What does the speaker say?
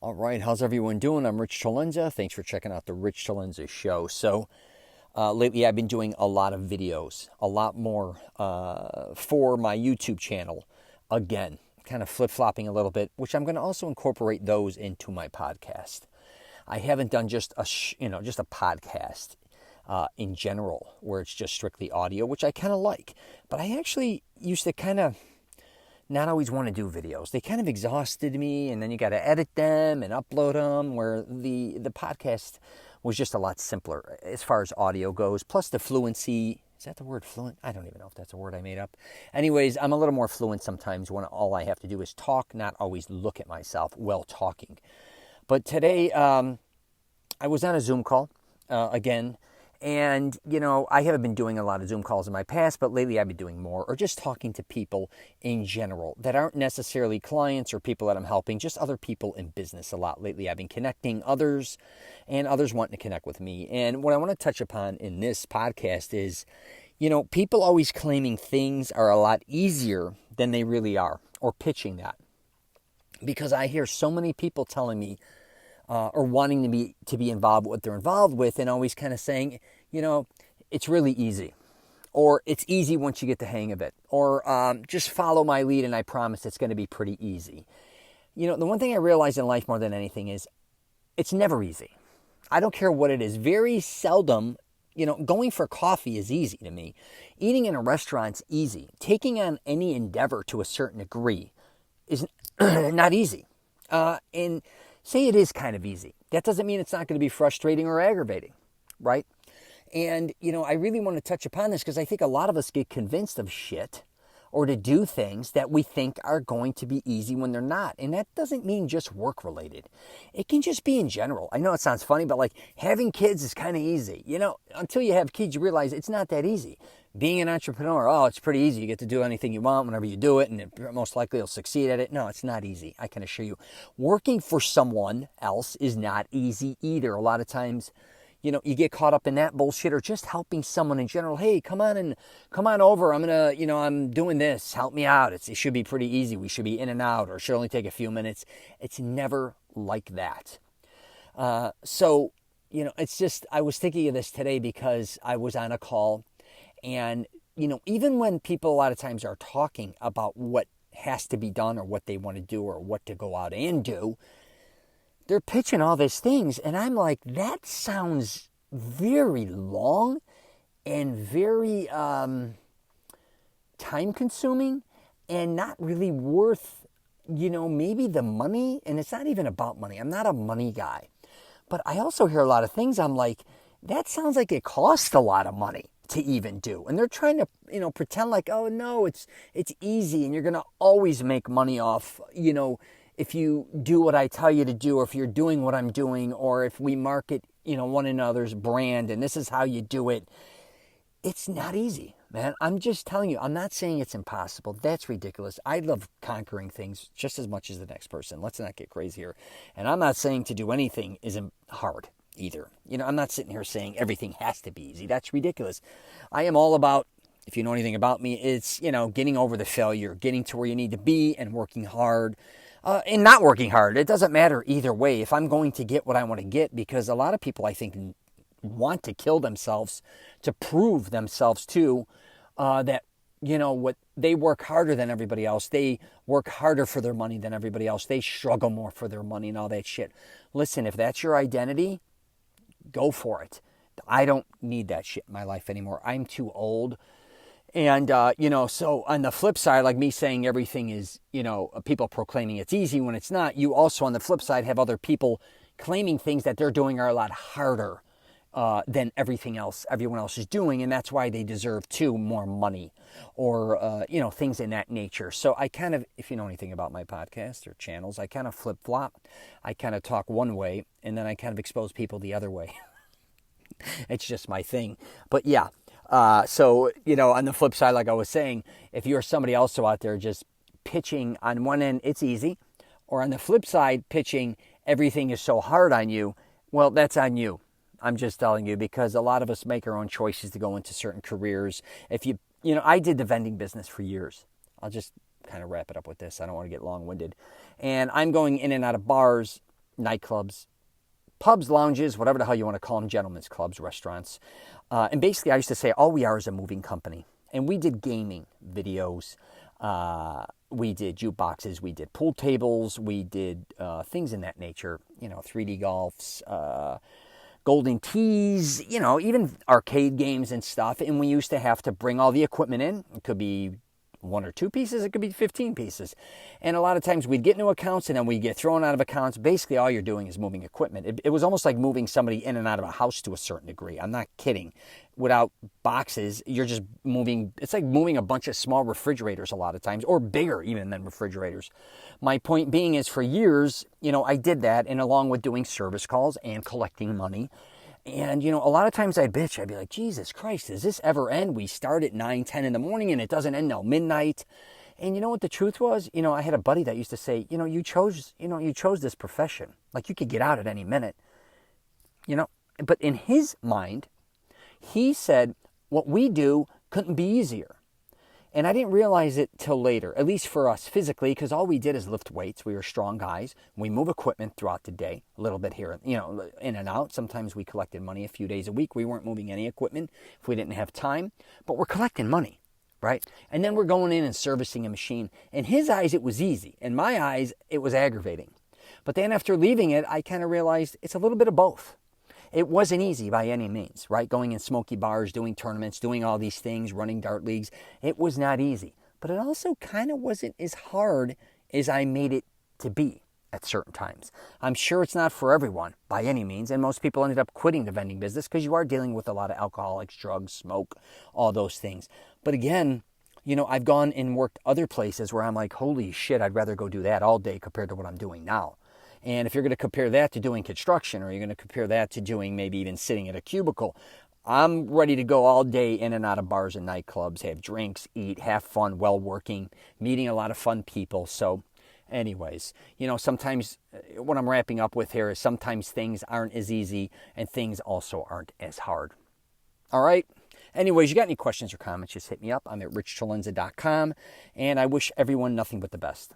All right, how's everyone doing? I'm Rich CELENZA. Thanks for checking out the Rich CELENZA show. So lately I've been doing a lot of videos, a lot more for my YouTube channel. Again, kind of flip-flopping a little bit, which I'm going to also incorporate those into my podcast. I haven't done just a podcast in general where it's just strictly audio, which I kind of like. But I actually used to kind of not always want to do videos. They kind of exhausted me, and then you got to edit them and upload them, where the podcast was just a lot simpler as far as audio goes. Plus the fluency. Is that the word fluent? I don't even know if that's a word I made up. Anyways, I'm a little more fluent sometimes when all I have to do is talk, not always look at myself while talking. But today, I was on a Zoom call again. And, I haven't been doing a lot of Zoom calls in my past, but lately I've been doing more, or just talking to people in general that aren't necessarily clients or people that I'm helping, just other people in business a lot. Lately I've been connecting others and others wanting to connect with me. And what I want to touch upon in this podcast is, people always claiming things are a lot easier than they really are, or pitching that. Because I hear so many people telling me, or wanting to be involved with what they're involved with, and always kind of saying, it's really easy, or it's easy once you get the hang of it, or just follow my lead and I promise it's going to be pretty easy. The one thing I realize in life more than anything is it's never easy. I don't care what it is. Very seldom, going for coffee is easy to me. Eating in a restaurant's easy. Taking on any endeavor to a certain degree is not easy. And say it is kind of easy. That doesn't mean it's not going to be frustrating or aggravating, right? And, I really want to touch upon this because I think a lot of us get convinced of shit or to do things that we think are going to be easy when they're not. And that doesn't mean just work related. It can just be in general. I know it sounds funny, but like having kids is kind of easy. Until you have kids, you realize it's not that easy. Being an entrepreneur, it's pretty easy. You get to do anything you want whenever you do it, and most likely you'll succeed at it. No, it's not easy. I can assure you. Working for someone else is not easy either. A lot of times, you get caught up in that bullshit, or just helping someone in general. Hey, come on over. I'm doing this. Help me out. It should be pretty easy. We should be in and out, or it should only take a few minutes. It's never like that. So, it's just, I was thinking of this today because I was on a call. And, even when people a lot of times are talking about what has to be done or what they want to do or what to go out and do, they're pitching all these things. And I'm like, that sounds very long and very time-consuming and not really worth, maybe the money. And it's not even about money. I'm not a money guy. But I also hear a lot of things. I'm like, that sounds like it costs a lot of money to even do. And they're trying to, pretend like, oh no, it's easy and you're going to always make money off, if you do what I tell you to do, or if you're doing what I'm doing, or if we market, one another's brand and this is how you do it. It's not easy, man. I'm just telling you, I'm not saying it's impossible. That's ridiculous. I love conquering things just as much as the next person. Let's not get crazy here. And I'm not saying to do anything isn't hard either. I'm not sitting here saying everything has to be easy. That's ridiculous. I am all about, if you know anything about me, it's, getting over the failure, getting to where you need to be and working hard and not working hard. It doesn't matter either way if I'm going to get what I want to get, because a lot of people, I think, want to kill themselves to prove themselves to that, what they work harder than everybody else. They work harder for their money than everybody else. They struggle more for their money and all that shit. Listen, if that's your identity, go for it. I don't need that shit in my life anymore. I'm too old. And, so on the flip side, like me saying everything is, people proclaiming it's easy when it's not, you also on the flip side have other people claiming things that they're doing are a lot harder than everyone else is doing. And that's why they deserve more money or, things in that nature. So I kind of, if you know anything about my podcast or channels, I kind of flip-flop. I kind of talk one way and then I kind of expose people the other way. It's just my thing. But yeah, so, on the flip side, like I was saying, if you're somebody else out there just pitching on one end, it's easy. Or on the flip side, pitching everything is so hard on you, well, that's on you. I'm just telling you, because a lot of us make our own choices to go into certain careers. If I did the vending business for years. I'll just kind of wrap it up with this. I don't want to get long-winded. And I'm going in and out of bars nightclubs, pubs, lounges, whatever the hell you want to call them, gentlemen's clubs, restaurants. And basically, I used to say all we are is a moving company. And we did gaming videos. We did jukeboxes. We did pool tables. We did things in that nature. 3D golfs, golden tees, even arcade games and stuff. And we used to have to bring all the equipment in. It could be 1 or 2 pieces. It could be 15 pieces. And a lot of times we'd get new accounts and then we'd get thrown out of accounts. Basically, all you're doing is moving equipment. It was almost like moving somebody in and out of a house to a certain degree. I'm not kidding. Without boxes, you're just moving. It's like moving a bunch of small refrigerators a lot of times, or bigger even than refrigerators. My point being is for years, I did that, and along with doing service calls and collecting money. And, a lot of times I'd bitch. I'd be like, Jesus Christ, does this ever end? We start at 9, 10 in the morning and it doesn't end till midnight. And you know what the truth was? I had a buddy that used to say, you chose this profession. Like you could get out at any minute. But in his mind, he said, what we do couldn't be easier. And I didn't realize it till later, at least for us physically, because all we did is lift weights. We were strong guys. We move equipment throughout the day, a little bit here, in and out. Sometimes we collected money a few days a week. We weren't moving any equipment if we didn't have time, but we're collecting money, right? And then we're going in and servicing a machine. In his eyes, it was easy. In my eyes, it was aggravating. But then after leaving it, I kind of realized it's a little bit of both. It wasn't easy by any means, right? Going in smoky bars, doing tournaments, doing all these things, running dart leagues. It was not easy. But it also kind of wasn't as hard as I made it to be at certain times. I'm sure it's not for everyone by any means. And most people ended up quitting the vending business because you are dealing with a lot of alcoholics, drugs, smoke, all those things. But again, I've gone and worked other places where I'm like, holy shit, I'd rather go do that all day compared to what I'm doing now. And if you're going to compare that to doing construction, or you're going to compare that to doing maybe even sitting at a cubicle, I'm ready to go all day in and out of bars and nightclubs, have drinks, eat, have fun while working, meeting a lot of fun people. So anyways, sometimes what I'm wrapping up with here is sometimes things aren't as easy and things also aren't as hard. All right. Anyways, you got any questions or comments, just hit me up. I'm at richcelenza.com, and I wish everyone nothing but the best.